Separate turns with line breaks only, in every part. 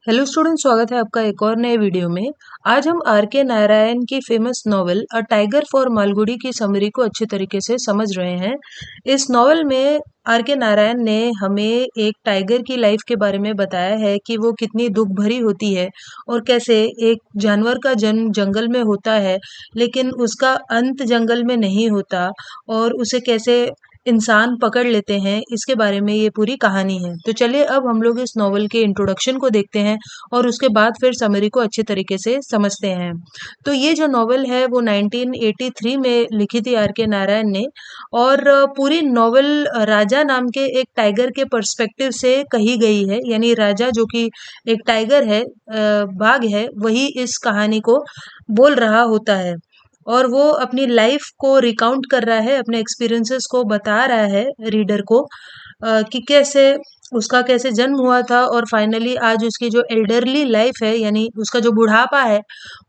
Hello student, स्वागत है आपका एक और नए वीडियो में। आज हम आर के नारायण की famous novel a tiger for Malgudi की समरी को अच्छे तरीके से समझ रहे हैं। इस नॉवेल में आर के नारायण ने हमें एक टाइगर की लाइफ के बारे में बताया है कि वो कितनी दुख भरी होती है और कैसे एक जानवर का जन्म जंगल में होता है, लेकिन उसका अंत जंगल में नहीं होता और उसे कैसे इंसान पकड़ लेते हैं। इसके बारे में ये पूरी कहानी है। तो चलिए अब हम लोग इस नॉवल के इंट्रोडक्शन को देखते हैं और उसके बाद फिर समरी को अच्छे तरीके से समझते हैं। तो ये जो नॉवल है वो 1983 में लिखी थी आर के नारायण ने और पूरी नॉवल राजा नाम के एक टाइगर के पर्सपेक्टिव से कही गई है। यानी राजा जो कि एक टाइगर है, बाघ है, वही इस कहानी को बोल रहा होता है और वो अपनी लाइफ को रिकाउंट कर रहा है, अपने एक्सपीरियंसेस को बता रहा है रीडर को कि कैसे उसका कैसे जन्म हुआ था और फाइनली आज उसकी जो एल्डरली लाइफ है, यानी उसका जो बुढ़ापा है,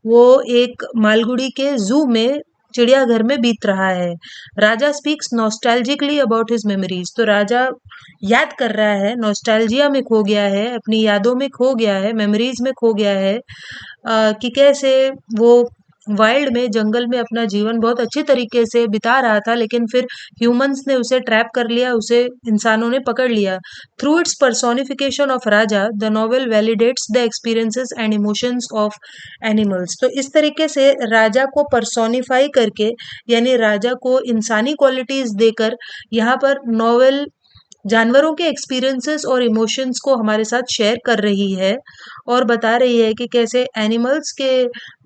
वो एक मालगुडी के जू में चिड़ियाघर में बीत रहा है। Raja speaks nostalgically about his memories. तो राजा याद कर रहा है, नॉस्टैल्जिया में खो गया है, अपनी यादों में खो गया है, मेमोरीज में खो गया है कि कैसे वो वाइल्ड में जंगल में अपना जीवन बहुत अच्छे तरीके से बिता रहा था, लेकिन फिर ह्यूमंस ने उसे ट्रैप कर लिया, उसे इंसानों ने पकड़ लिया। Through it's personification of Raja, the novel validates the experiences and emotions of animals. तो इस तरीके से राजा को पर्सोनिफाई करके, यानी राजा को इंसानी क्वालिटीज देकर, यहाँ पर नॉवेल जानवरों के एक्सपीरियंसेस और इमोशंस को हमारे साथ शेयर कर रही है और बता रही है कि कैसे एनिमल्स के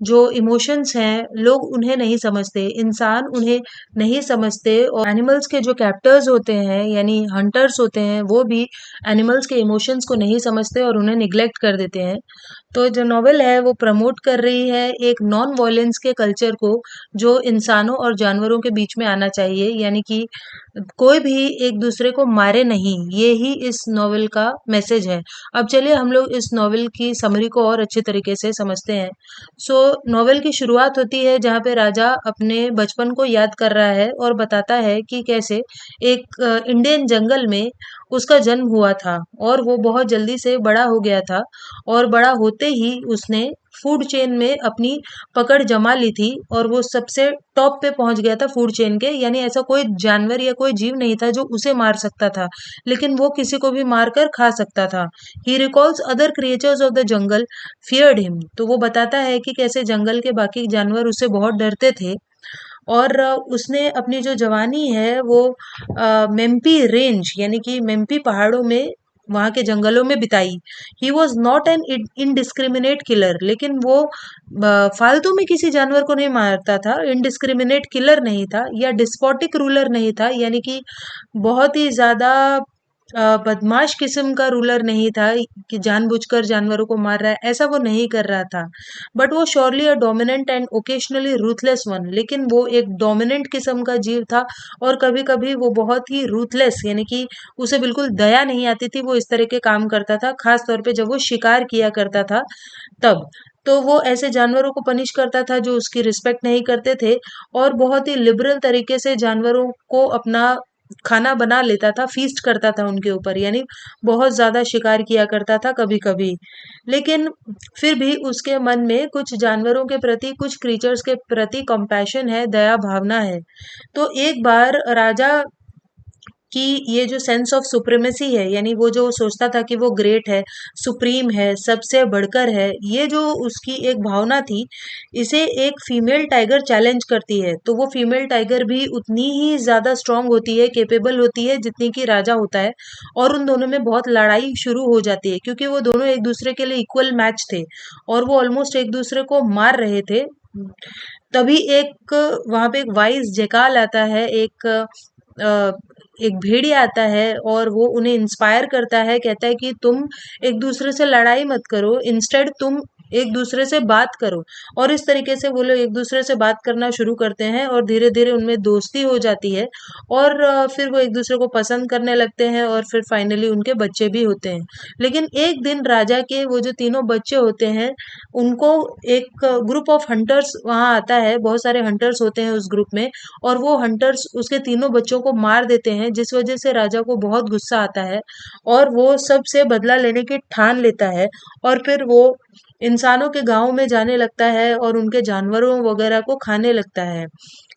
जो इमोशंस हैं लोग उन्हें नहीं समझते, इंसान उन्हें नहीं समझते और एनिमल्स के जो कैप्टर्स होते हैं यानी हंटर्स होते हैं वो भी एनिमल्स के इमोशंस को नहीं समझते और उन्हें निग्लेक्ट कर देते हैं। तो जो नॉवेल है वो प्रमोट कर रही है एक नॉन वॉयलेंस के कल्चर को जो इंसानों और जानवरों के बीच में आना चाहिए, यानी कि कोई भी एक दूसरे को मारे नहीं। ये ही इस नॉवेल का मैसेज है। अब चलिए हम लोग इस नॉवेल की समरी को और अच्छे तरीके से समझते हैं। सो नॉवेल की शुरुआत होती है जहाँ पे राजा अपने बचपन को याद कर रहा है और बताता है कि कैसे एक इंडियन जंगल में उसका जन्म हुआ था और वो बहुत जल्दी से बड़ा हो गया था और बड़ा होते ही उसने फूड चेन में अपनी पकड़ जमा ली थी और वो सबसे टॉप पे पहुंच गया था फूड चेन के। यानी ऐसा कोई जानवर या कोई जीव नहीं था जो उसे मार सकता था, लेकिन वो किसी को भी मारकर खा सकता था। He recalls other creatures of the jungle feared him. तो वो बताता है कि कैसे जंगल के बाकी जानवर उससे बहुत डरते थे और उसने अपनी जो जवानी है वो मेम्पी रेंज यानी कि मेम्पी पहाड़ों में, वहां के जंगलों में बिताई। He was not an indiscriminate killer. लेकिन वो फालतू में किसी जानवर को नहीं मारता था, इनडिस्क्रिमिनेट किलर नहीं था या डिस्पोटिक रूलर नहीं था, यानी कि बहुत ही ज्यादा बदमाश किस्म का रूलर नहीं था कि जानबूझकर जानवरों को मार रहा है, ऐसा वो नहीं कर रहा था। बट वो surely a dominant and occasionally ruthless one. लेकिन वो एक डोमिनेंट किस्म का जीव था और कभी कभी वो बहुत ही रूथलेस, यानी कि उसे बिल्कुल दया नहीं आती थी, वो इस तरह के काम करता था, खास तौर पे जब वो शिकार किया करता था तब। तो वो ऐसे जानवरों को पनिश करता था जो उसकी रिस्पेक्ट नहीं करते थे और बहुत ही लिबरल तरीके से जानवरों को अपना खाना बना लेता था, फीस्ट करता था उनके ऊपर, यानी बहुत ज्यादा शिकार किया करता था कभी कभी। लेकिन फिर भी उसके मन में कुछ जानवरों के प्रति, कुछ क्रीचर्स के प्रति कंपैशन है, दया भावना है। तो एक बार राजा कि ये जो सेंस ऑफ सुप्रीमेसी है, यानी वो जो सोचता था कि वो ग्रेट है, सुप्रीम है, सबसे बढ़कर है, ये जो उसकी एक भावना थी, इसे एक फीमेल टाइगर चैलेंज करती है। तो वो फीमेल टाइगर भी उतनी ही ज्यादा स्ट्रांग होती है, केपेबल होती है जितनी कि राजा होता है और उन दोनों में बहुत लड़ाई शुरू हो जाती है क्योंकि वो दोनों एक दूसरे के लिए इक्वल मैच थे और वो ऑलमोस्ट एक दूसरे को मार रहे थे। तभी एक वहां पे एक वाइज जेकाल आता है, अ, एक भेड़िया आता है और वो उन्हें इंस्पायर करता है, कहता है कि तुम एक दूसरे से लड़ाई मत करो, इंस्टेड तुम एक दूसरे से बात करो। और इस तरीके से वो लोग एक दूसरे से बात करना शुरू करते हैं और धीरे धीरे उनमें दोस्ती हो जाती है और फिर वो एक दूसरे को पसंद करने लगते हैं और फिर फाइनली उनके बच्चे भी होते हैं। लेकिन एक दिन राजा के वो जो तीनों बच्चे होते हैं उनको एक ग्रुप ऑफ हंटर्स वहां आता है, बहुत सारे हंटर्स होते हैं उस ग्रुप में, और वो हंटर्स उसके तीनों बच्चों को मार देते हैं, जिस वजह से राजा को बहुत गुस्सा आता है और वो सबसे बदला लेने की ठान लेता है। और फिर वो इंसानों के गाँव में जाने लगता है और उनके जानवरों वगैरह को खाने लगता है।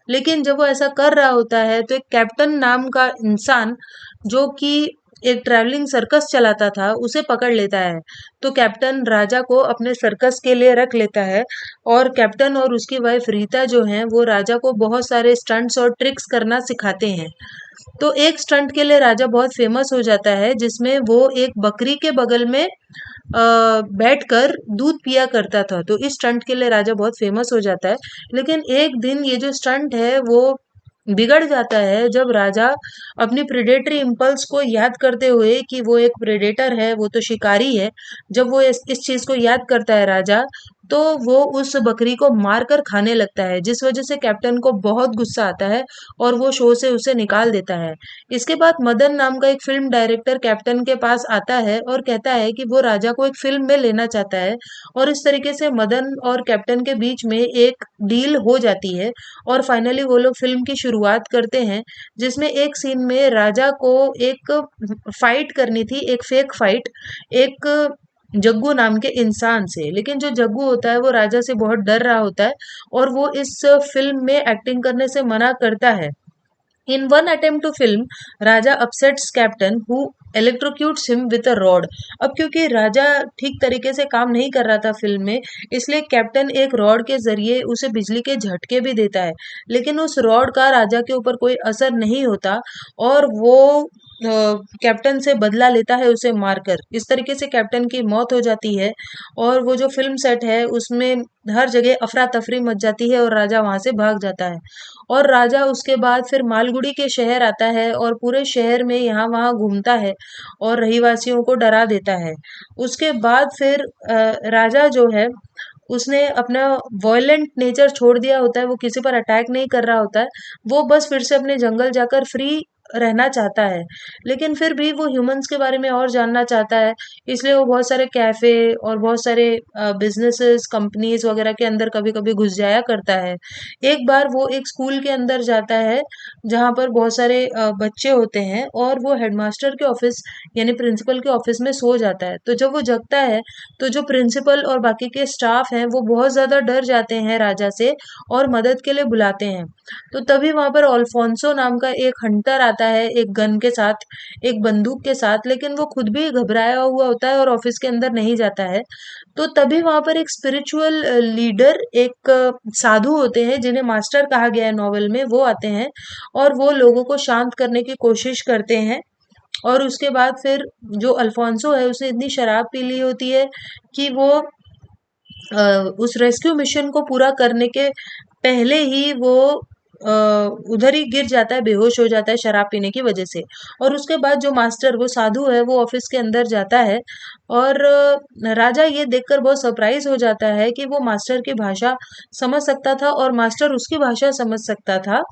लेकिन जब वो ऐसा कर रहा होता है तो एक कैप्टन नाम का इंसान, जो कि एक ट्रैवलिंग सर्कस चलाता था, उसे पकड़ लेता है। तो कैप्टन राजा को अपने सर्कस के लिए रख लेता है और कैप्टन और उसकी वाइफ रीता जो हैं वो राजा को बहुत सारे स्टंट्स और ट्रिक्स करना सिखाते हैं। तो एक स्टंट के लिए राजा बहुत फेमस हो जाता है, जिसमें वो एक बकरी के बगल में बैठकर दूध पिया करता था। तो इस स्टंट के लिए राजा बहुत फेमस हो जाता है। लेकिन एक दिन ये जो स्टंट है वो बिगड़ जाता है, जब राजा अपनी प्रेडेटरी इम्पल्स को याद करते हुए कि वो एक प्रेडेटर है, वो तो शिकारी है, जब वो इस चीज को याद करता है राजा, तो वो उस बकरी को मारकर खाने लगता है, जिस वजह से कैप्टन को बहुत गुस्सा आता है और वो शो से उसे निकाल देता है। इसके बाद मदन नाम का एक फिल्म डायरेक्टर कैप्टन के पास आता है और कहता है कि वो राजा को एक फिल्म में लेना चाहता है। और इस तरीके से मदन और कैप्टन के बीच में एक डील हो जाती है और फाइनली वो लोग फिल्म की शुरुआत करते हैं, जिसमें एक सीन में राजा को एक फाइट करनी थी, एक फेक फाइट, एक जग्गू नाम के इंसान से। लेकिन जो जग्गू होता है वो राजा से बहुत डर रहा होता है और वो इस फिल्म में एक्टिंग करने से मना करता है। In one attempt to film, Raja upsets captain who electrocutes him with a rod। अब क्योंकि राजा ठीक तरीके से काम नहीं कर रहा था फिल्म में, इसलिए कैप्टन एक रॉड के जरिए उसे बिजली के झटके भी देता है। लेकिन उस रॉड का राजा के ऊपर कोई असर नहीं होता और वो कैप्टन से बदला लेता है उसे मारकर। इस तरीके से कैप्टन की मौत हो जाती है और वो जो फिल्म सेट है उसमें हर जगह अफरा तफरी मच जाती है और राजा वहां से भाग जाता है। और राजा उसके बाद फिर मालगुडी के शहर आता है और पूरे शहर में यहाँ वहाँ घूमता है और रहीवासियों को डरा देता है। उसके बाद फिर राजा जो है उसने अपना वॉयलेंट नेचर छोड़ दिया होता है, वो किसी पर अटैक नहीं कर रहा होता है, वो बस फिर से अपने जंगल जाकर फ्री रहना चाहता है। लेकिन फिर भी वो ह्यूमंस के बारे में और जानना चाहता है, इसलिए वो बहुत सारे कैफे और बहुत सारे बिजनेसेस कंपनीज वगैरह के अंदर कभी कभी घुस जाया करता है। एक बार वो एक स्कूल के अंदर जाता है जहाँ पर बहुत सारे बच्चे होते हैं और वो हेडमास्टर के ऑफिस यानी प्रिंसिपल के ऑफिस में सो जाता है। तो जब वो जगता है तो जो प्रिंसिपल और बाकी के स्टाफ हैं वो बहुत ज्यादा डर जाते हैं राजा से और मदद के लिए बुलाते हैं। तो तभी वहां पर अल्फोंसो नाम का एक हंटर आता है, एक गन के साथ, एक बंदूक के साथ, लेकिन वो खुद भी घबराया हुआ होता है और ऑफिस के अंदर नहीं जाता है। तो तभी वहां पर एक स्पिरिचुअल लीडर, एक साधु होते हैं जिन्हें मास्टर कहा गया है नॉवेल में, वो आते हैं और वो लोगों को शांत करने की कोशिश करते हैं। और उसके बाद फिर जो अल्फोंसो है उसने इतनी शराब पी ली होती है कि वो उस रेस्क्यू मिशन को पूरा करने के पहले ही वो अ, उधर ही गिर जाता है, बेहोश हो जाता है शराब पीने की वजह से। और उसके बाद जो मास्टर, वो साधु है, वो ऑफिस के अंदर जाता है और राजा ये देखकर बहुत सरप्राइज हो जाता है कि वो मास्टर की भाषा समझ सकता था और मास्टर उसकी भाषा समझ सकता था,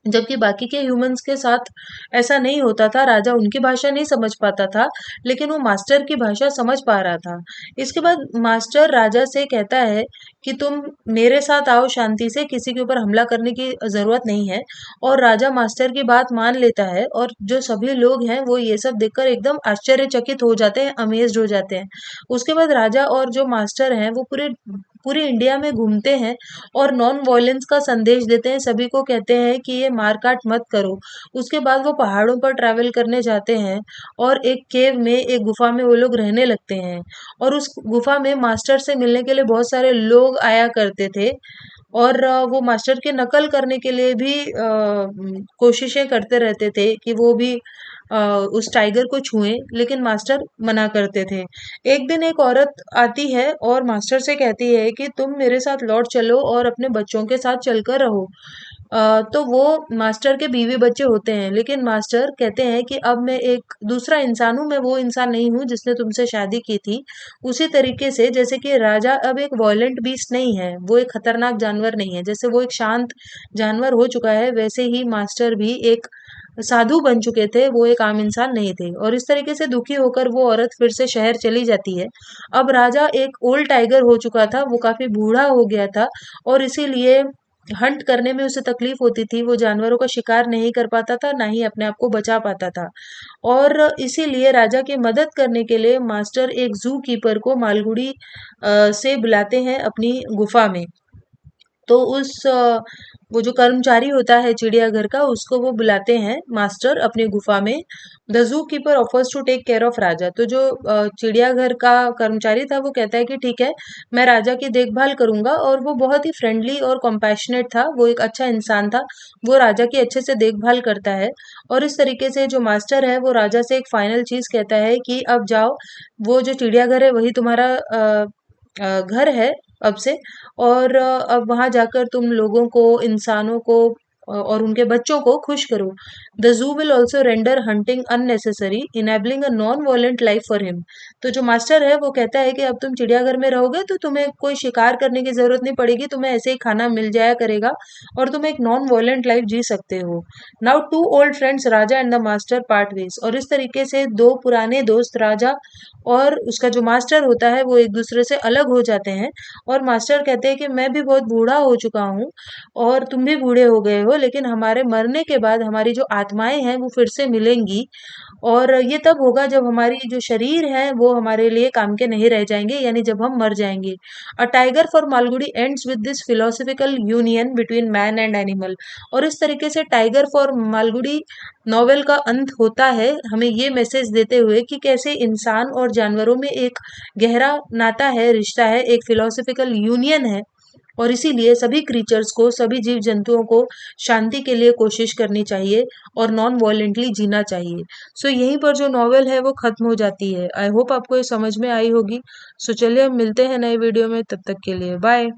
जबकि बाकी के ह्यूमंस के साथ ऐसा नहीं होता था। राजा उनकी भाषा नहीं समझ पाता था, लेकिन वो मास्टर की भाषा समझ पा रहा था। इसके बाद मास्टर राजा से कहता है कि तुम मेरे साथ आओ शांति से, किसी के ऊपर हमला करने की जरूरत नहीं है। और राजा मास्टर की बात मान लेता है और जो सभी लोग हैं वो ये सब देखकर एकदम आश्चर्यचकित हो जाते हैं, अमेज्ड हो जाते हैं। उसके बाद राजा और जो मास्टर हैं वो पूरे पूरे इंडिया में घूमते हैं और नॉन वायलेंस का संदेश देते हैं, सभी को कहते हैं कि ये मारकाट मत करो। उसके बाद वो पहाड़ों पर ट्रैवल करने जाते हैं और एक केव में, एक गुफा में वो लोग रहने लगते हैं। और उस गुफा में मास्टर से मिलने के लिए बहुत सारे लोग आया करते थे और वो मास्टर की नकल करने के लिए भी कोशिशें करते रहते थे कि वो भी अ, उस टाइगर को छुएं, लेकिन मास्टर मना करते थे। एक दिन एक औरत आती है और मास्टर से कहती है कि तुम मेरे साथ लौट चलो और अपने बच्चों के साथ चलकर रहो। तो वो मास्टर के बीवी बच्चे होते हैं, लेकिन मास्टर कहते हैं कि अब मैं एक दूसरा इंसान हूँ, मैं वो इंसान नहीं हूँ जिसने तुमसे शादी की थी। उसी तरीके से जैसे कि राजा अब एक वॉयलेंट बीस्ट नहीं है, वो एक खतरनाक जानवर नहीं है, जैसे वो एक शांत जानवर हो चुका है, वैसे ही मास्टर भी एक साधु बन चुके थे, वो एक आम इंसान नहीं थे। और इस तरीके से दुखी होकर वो औरत फिर से शहर चली जाती है। अब राजा एक ओल्ड टाइगर हो चुका था, वो काफी बूढ़ा हो गया था और इसीलिए हंट करने में उसे तकलीफ होती थी, वो जानवरों का शिकार नहीं कर पाता था, ना ही अपने आप को बचा पाता था। और इसीलिए राजा की मदद करने के लिए मास्टर एक ज़ू कीपर को मालगुडी से बुलाते हैं अपनी गुफा में। तो वो जो कर्मचारी होता है चिड़ियाघर का, उसको वो बुलाते हैं मास्टर अपनी गुफा में। The zookeeper offers to take care of Raja. तो जो चिड़ियाघर का कर्मचारी था वो कहता है कि ठीक है, मैं राजा की देखभाल करूंगा। और वो बहुत ही फ्रेंडली और कॉम्पैशनेट था, वो एक अच्छा इंसान था, वो राजा की अच्छे से देखभाल करता है। और इस तरीके से जो मास्टर है वो राजा से एक फाइनल चीज कहता है कि अब जाओ, वो जो चिड़ियाघर है वही तुम्हारा घर है अब से। और अब वहां जाकर तुम लोगों को, इंसानों को और उनके बच्चों को खुश करो। The zoo will also render hunting unnecessary, enabling a non violent life for him. तो जो मास्टर है वो कहता है कि अब तुम चिड़ियाघर में रहोगे तो तुम्हें कोई शिकार करने की जरूरत नहीं पड़ेगी, तुम्हें ऐसे ही खाना मिल जाया करेगा और तुम एक नॉन वॉयलेंट लाइफ जी सकते हो। Now two old friends Raja and the master part ways. और इस तरीके से दो पुराने दोस्त राजा और उसका जो मास्टर होता है वो एक दूसरे से अलग हो जाते हैं। और मास्टर कहते हैं कि मैं भी बहुत बूढ़ा हो चुका हूँ और तुम भी बूढ़े हो गए हो, लेकिन हमारे मरने के बाद हमारी जो आत्माएं हैं वो फिर से मिलेंगी। और ये तब होगा जब हमारी जो शरीर है वो हमारे लिए काम के नहीं रह जाएंगे, यानी जब हम मर जाएंगे। A tiger for Malgudi ends with this philosophical union between man and animal. और इस तरीके से टाइगर फॉर मालगुडी नॉवेल का अंत होता है हमें ये मैसेज देते हुए कि कैसे इंसान और जानवरों में एक गहरा नाता है, रिश्ता है, एक फिलोसफिकल यूनियन है। और इसीलिए सभी क्रीचर्स को, सभी जीव जंतुओं को शांति के लिए कोशिश करनी चाहिए और नॉन वॉयलेंटली जीना चाहिए। सो यहीं पर जो नॉवेल है वो खत्म हो जाती है। आई होप आपको ये समझ में आई होगी। सो चलिए हम मिलते हैं नए वीडियो में, तब तक के लिए बाय।